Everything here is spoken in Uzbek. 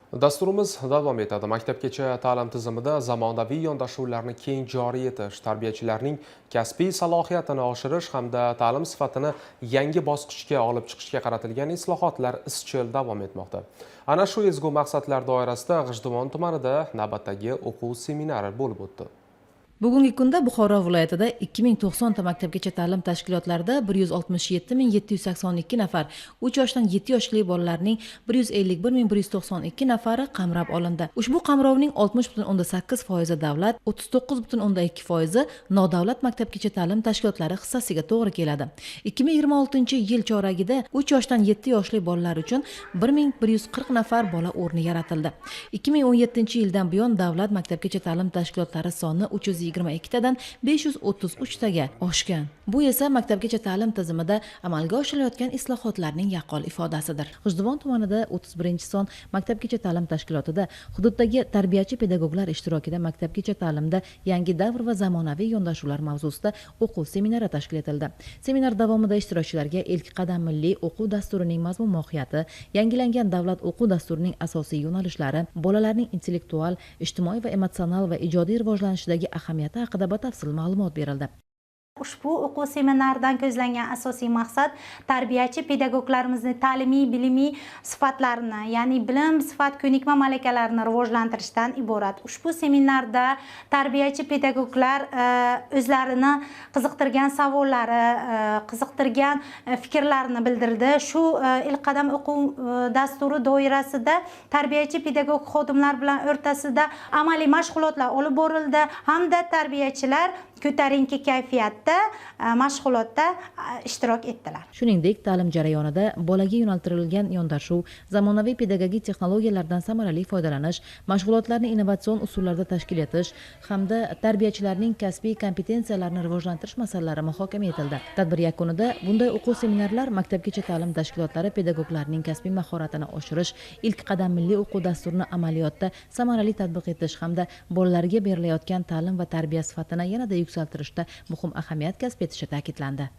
Dasturimiz davom etadi. Maktabgacha ta'lim tizimida zamonaviy yondashuvlarni keng joriy etish, tarbiyachilarning kasbiy salohiyatini oshirish hamda ta'lim sifatini yangi bosqichga olib chiqishga qaratilgan islohotlar izchil davom etmoqda. Ana shu ezgu maqsadlar doirasida G'ijduvon tumanida navbatdagi o'quv seminari bo'lib o'tdi. Bugungi kunda Buxoro viloyatida 2090 ta maktabgacha ta'lim tashkilotlarida 167.782 nafar 3 yoshdan 7 yoshli bolalarning 151.192 nafari qamrab olindi. Ushbu qamrovning 60.8% davlat, 39.2% nodavlat maktabgacha ta'lim tashkilotlari hissasiga to'g'ri keladi. 2026-yil choragida 3 yoshdan 7 yoshli bolalar uchun 1140 nafar bola o'rni yaratildi. 2017-yildan buyon davlat maktabgacha ta'lim tashkilotlari soni 322 tadan 533 taga oshgan. Bu esa maktabgacha ta'lim tizimida amalga oshirilayotgan islohotlarning yaqqol ifodasidir. G'ijduvon tumanida 31-son maktabgacha ta'lim tashkilotida hududdagi tarbiyachi pedagoglar ishtirokida maktabgacha ta'limda yangi davr va zamonaviy yondashuvlar mavzusida o'quv seminari tashkil etildi. Seminar davomida ishtirokchilarga ilk qadam milliy o'quv dasturining mazmun mohiyati, yangilangan davlat o'quv dasturining asosiy yo'nalishlari, bolalarning intellektual, ijtimoiy va emotsional va ijodiy rivojlanishidagi ahamiyati haqida batafsil ma'lumot berildi. Ushbu o'quv seminaridan ko'zlangan asosiy maqsad tarbiyachi pedagoglarimizni ta'limiy, bilimiy sifatlarini, ya'ni bilim, sifat, ko'nikma malakalarini rivojlantirishdan iborat. Ushbu seminarda tarbiyachi pedagoglar o'zlarini qiziqtirgan savollari, qiziqtirgan fikrlarini bildirdi. Shu ilk qadam o'quv dasturi doirasida tarbiyachi pedagog xodimlar bilan o'rtasida amaliy mashg'ulotlar olib borildi hamda tarbiyachilar ko'tarinki kayfiyatda mashg'ulotda ishtirok etdilar. Shuningdek, ta'lim jarayonida bolaga yo'naltirilgan yondashuv, zamonaviy pedagogik texnologiyalardan samarali foydalanish, mashg'ulotlarni innovatsion usullarda tashkil etish hamda tarbiyachilarning kasbiy kompetensiyalarini rivojlantirish masalalari muhokama etildi. Tadbir yakunida bunday o'quv seminarlar maktabgacha ta'lim tashkilotlari pedagoglarning kasbiy mahoratini oshirish, ilk qadam milliy o'quv dasturini amaliyotda samarali tatbiq etish hamda bolalarga berilayotgan ta'lim va tarbiya sifatini yanada yuksaltirishda muhim ahamiyat kasb etishi ta'kidlandi.